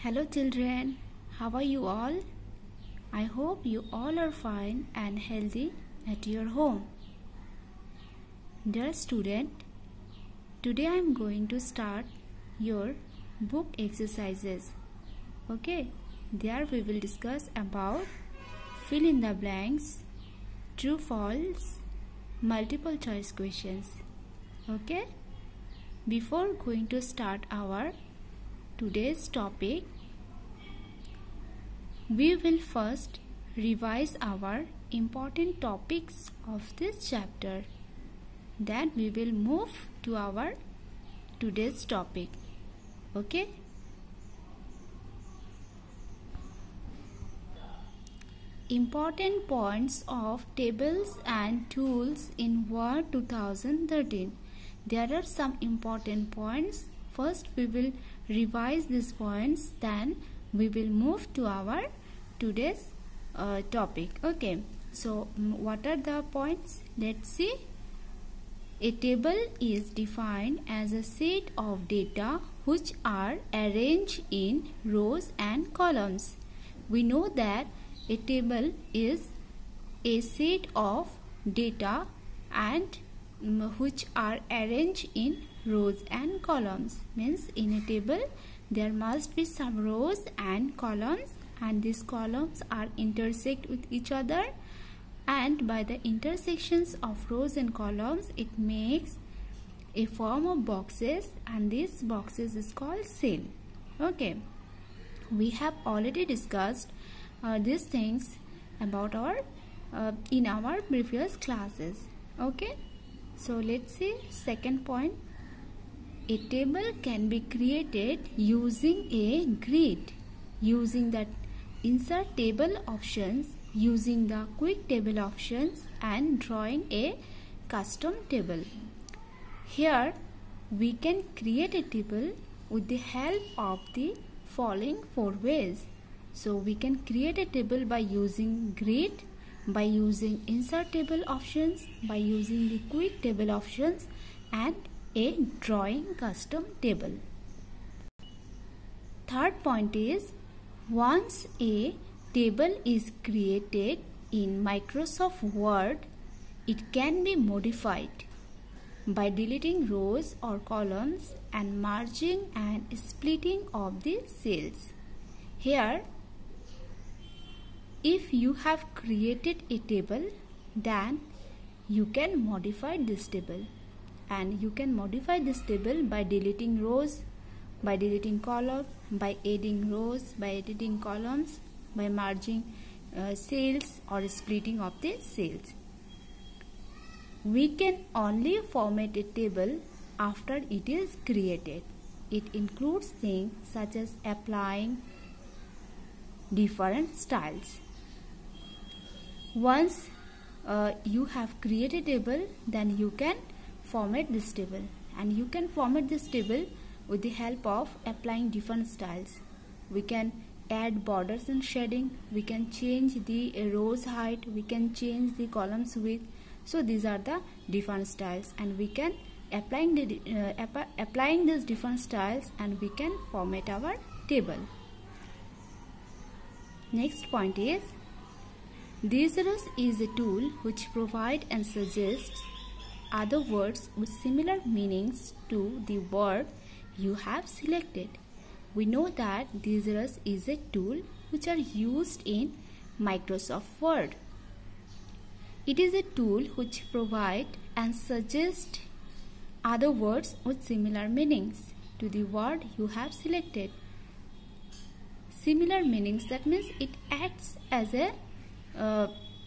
Hello children, how are you all? I hope you all are fine and healthy at your home. Dear student, today I am going to start your book exercises. Okay, there we will discuss about fill in the blanks, true false, multiple choice questions. Okay, before going to start our today's topic, we will first revise our important topics of this chapter. Then we will move to our today's topic. Okay? Important points of tables and tools in Word 2013. There are some important points. First we will revise these points, then we will move to our today's topic. Okay, so what are the points? Let's see. A table is defined as a set of data which are arranged in rows and columns. We know that a table is a set of data and which are arranged in rows and columns. Means in a table there must be some rows and columns, and these columns are intersect with each other, and by the intersections of rows and columns it makes a form of boxes, and these boxes is called cell. Okay, we have already discussed these things about our in our previous classes. Okay, so let's see second point. A table can be created using a grid, using the insert table options, using the quick table options, and drawing a custom table. Here we can create a table with the help of the following four ways. So we can create a table by using grid, by using insert table options, by using the quick table options, and a drawing custom table. Third point is, once a table is created in Microsoft Word, it can be modified by deleting rows or columns and merging and splitting of the cells. Here, if you have created a table, then you can modify this table, and you can modify this table by deleting rows, by deleting columns, by adding rows, by editing columns, by merging cells or splitting of the cells. We can only format a table after it is created. It includes things such as applying different styles. Once you have created a table, then you can format this table, and you can format this table with the help of applying different styles. We can add borders and shading, we can change the rows height, we can change the columns width. So these are the different styles, and we can applying these different styles, and we can format our table. Next point is, Thesaurus is a tool which provides and suggests other words with similar meanings to the word you have selected. We know that Thesaurus is a tool which are used in Microsoft Word. It is a tool which provides and suggests other words with similar meanings to the word you have selected. Similar meanings, that means it acts as a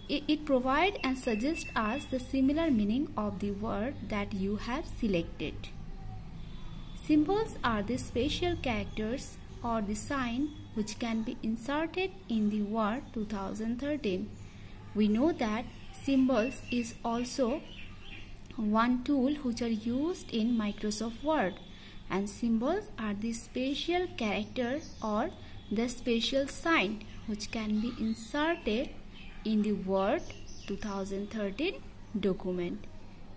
it provides and suggests us the similar meaning of the word that you have selected. Symbols are the special characters or the sign which can be inserted in the Word 2013. We know that symbols is also one tool which are used in Microsoft Word, and symbols are the special character or the special sign which can be inserted in the Word 2013 document.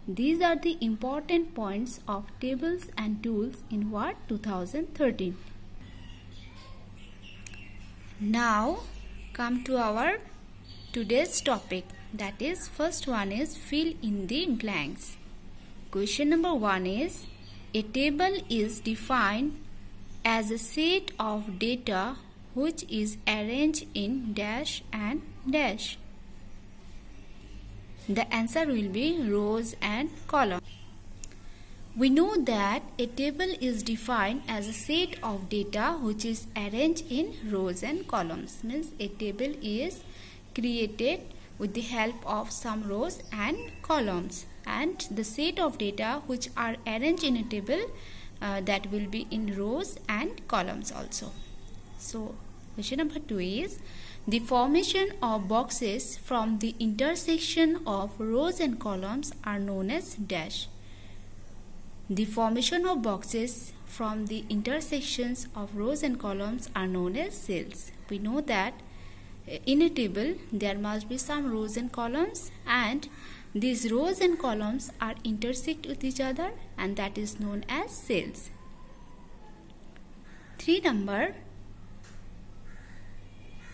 These are the important points of tables and tools in Word 2013. Now come to our today's topic, that is first one is fill in the blanks. Question number 1 is a table is defined as a set of data which is arranged in dash and dash. The answer will be rows and columns. We know that a table is defined as a set of data which is arranged in rows and columns. Means a table is created with the help of some rows and columns, and the set of data which are arranged in a table that will be in rows and columns also. So question number 2 is the formation of boxes from the intersection of rows and columns are known as dash. The formation of boxes from the intersections of rows and columns are known as cells. We know that in a table there must be some rows and columns, and these rows and columns are intersect with each other, and that is known as cells. 3 number,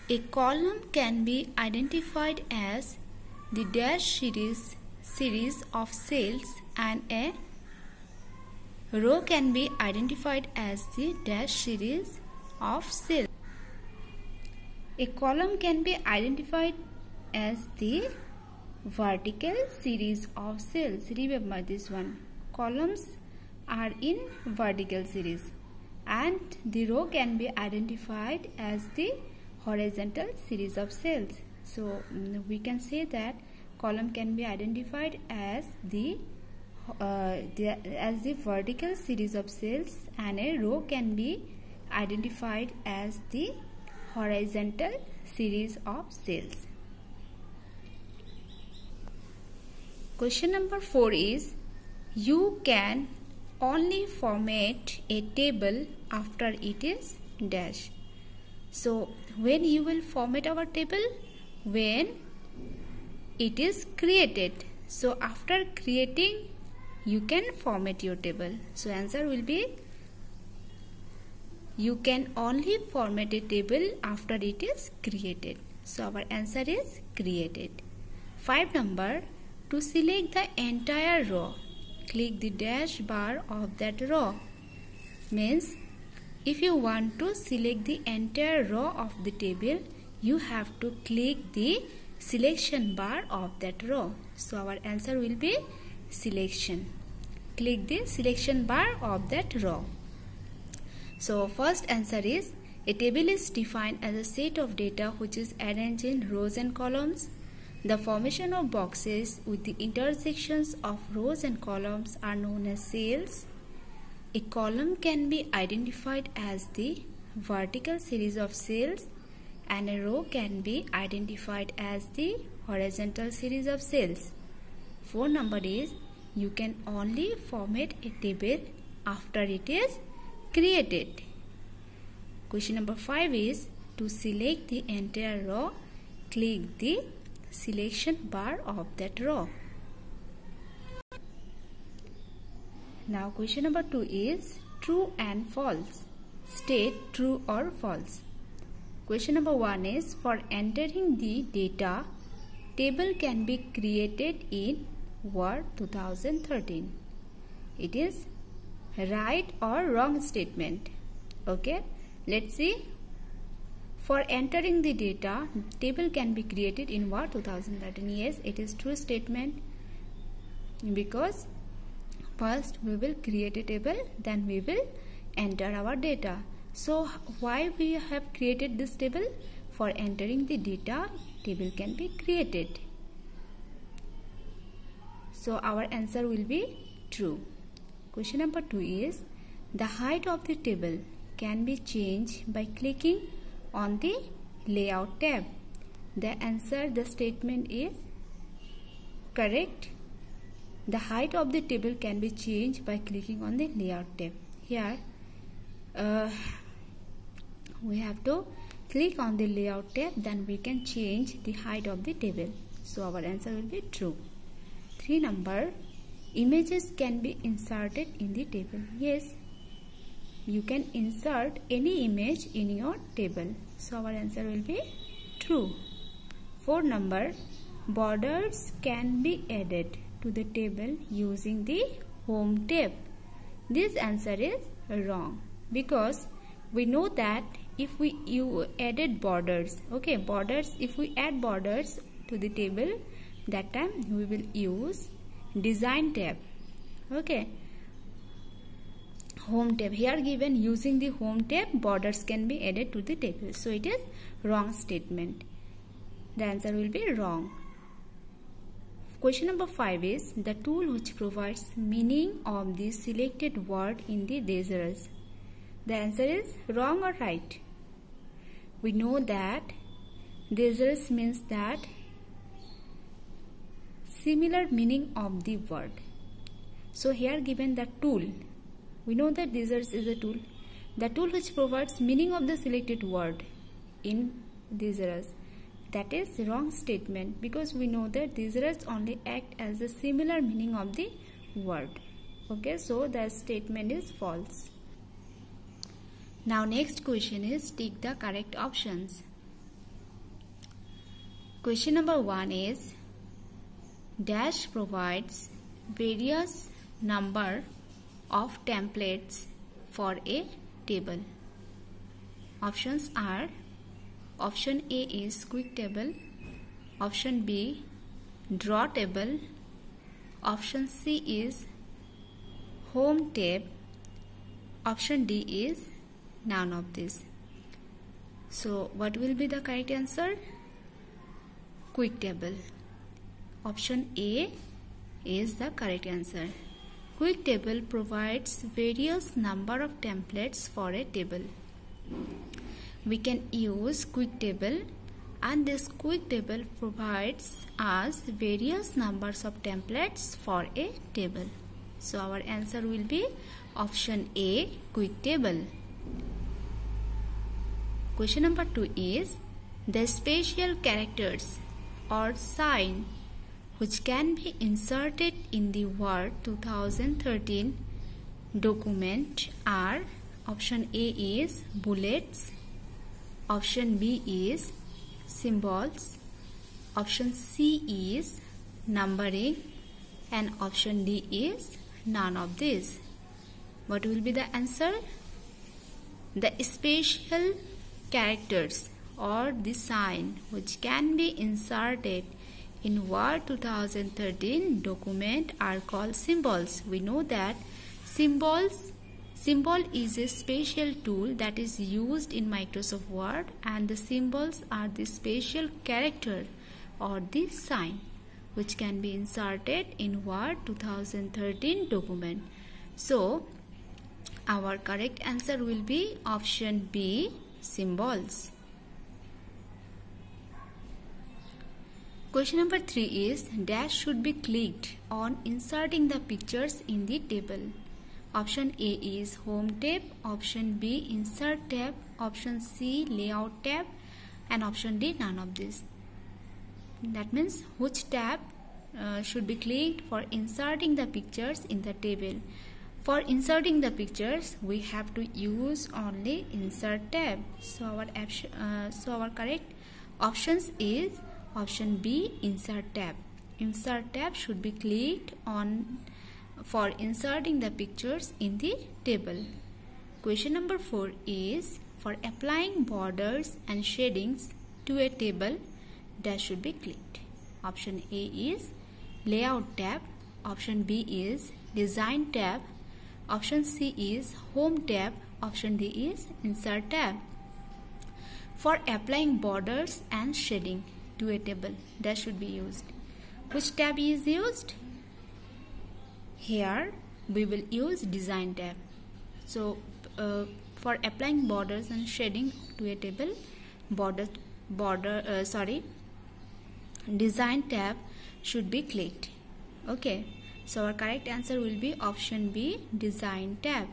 a column can be identified as the dash series of cells, and a row can be identified as the dash series of cells. A column can be identified as the vertical series of cells. Remember this one. Columns are in vertical series, and the row can be identified as the horizontal series of cells. So we can say that column can be identified as the vertical series of cells, and a row can be identified as the horizontal series of cells. Question number 4 is you can only format a table after it is dash. So when you will format our table? When it is created. So after creating you can format your table. So answer will be you can only format a table after it is created. So our answer is created. 5 number, to select the entire row, click the dash bar of that row. Means if you want to select the entire row of the table, you have to click the selection bar of that row. So our answer will be selection. Click the selection bar of that row. So first answer is a table is defined as a set of data which is arranged in rows and columns. The formation of boxes with the intersections of rows and columns are known as cells. A column can be identified as the vertical series of cells, and a row can be identified as the horizontal series of cells. 4 number is you can only format a table after it is created. Question number 5 is to select the entire row, click the selection bar of that row. Now question number 2 is true and false. State true or false. Question number 1 is for entering the data, table can be created in Word 2013. It is right or wrong statement. Okay, let's see. For entering the data, table can be created in Word 2013. Yes, it is true statement, because first we will create a table, then we will enter our data. So why we have created this table? For entering the data, table can be created. So our answer will be true. Question number 2 is the height of the table can be changed by clicking on the layout tab. The answer, the statement is correct. The height of the table can be changed by clicking on the layout tab. Here we have to click on the layout tab, then we can change the height of the table. So our answer will be true. 3 number, images can be inserted in the table. Yes, you can insert any image in your table. So our answer will be true. 4 number, borders can be added to the table using the home tab. This answer is wrong, because we know that if you added borders, okay, borders, if we add borders to the table, that time we will use design tab. Okay, home tab here given, using the home tab borders can be added to the table, so it is wrong statement. The answer will be wrong. Question number 5 is the tool which provides meaning of the selected word in the thesaurus. The answer is wrong or right. We know that thesaurus means that similar meaning of the word. So here given the tool, we know that thesaurus is a tool. The tool which provides meaning of the selected word in thesaurus. That is wrong statement, because we know that thesaurus only act as a similar meaning of the word. Okay, so the statement is false. Now next question is tick the correct options. Question number 1 is dash provides various number of templates for a table. Options are: option A is quick table, option B draw table, option C is home tab, option D is none of this. So what will be the correct answer? Quick table. Option A is the correct answer. Quick table provides various number of templates for a table. We can use quick table, and this quick table provides us various numbers of templates for a table. So our answer will be option A, quick table. Question number 2 is the special characters or sign which can be inserted in the Word 2013 document are: option A is bullets, option B is symbols, option C is numbering, and option D is none of these. What will be the answer? The special characters or the sign which can be inserted in Word 2013 document are called symbols. We know that symbol is a special tool that is used in Microsoft Word, and the symbols are the special character or the sign which can be inserted in Word 2013 document. So our correct answer will be option B, symbols. Question number 3 is dash should be clicked on inserting the pictures in the table. Option A is home tab, option B insert tab, option C layout tab, and option D none of this. That means which tab should be clicked for inserting the pictures in the table. For inserting the pictures, we have to use only insert tab. So our correct options is option B, insert tab. Insert tab should be clicked on for inserting the pictures in the table. Question number 4 is for applying borders and shadings to a table, dash should be clicked. Option A is layout tab, option B is design tab, option C is home tab, option D is insert tab. For applying borders and shading to a table, dash should be used. Which tab is used? Here we will use design tab. So for applying borders and shading to a table, design tab should be clicked. Okay, so our correct answer will be option B, design tab.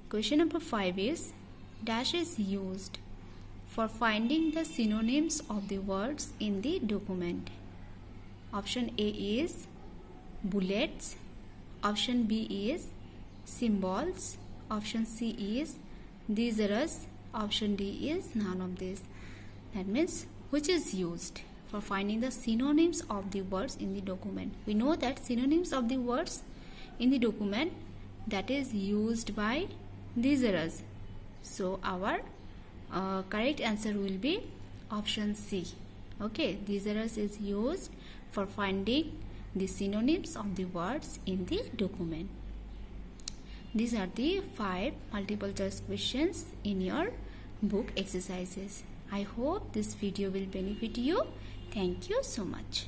Question number 5 is dash is used for finding the synonyms of the words in the document. Option A is bullets, option B is symbols, Option C is thesaurus. Option D is none of these. That means which is used for finding the synonyms of the words in the document. We know that synonyms of the words in the document that is used by thesaurus. So our correct answer will be option C. Okay, thesaurus is used for finding the synonyms of the words in the document. These are the 5 multiple choice questions in your book exercises. I hope this video will benefit you. Thank you so much.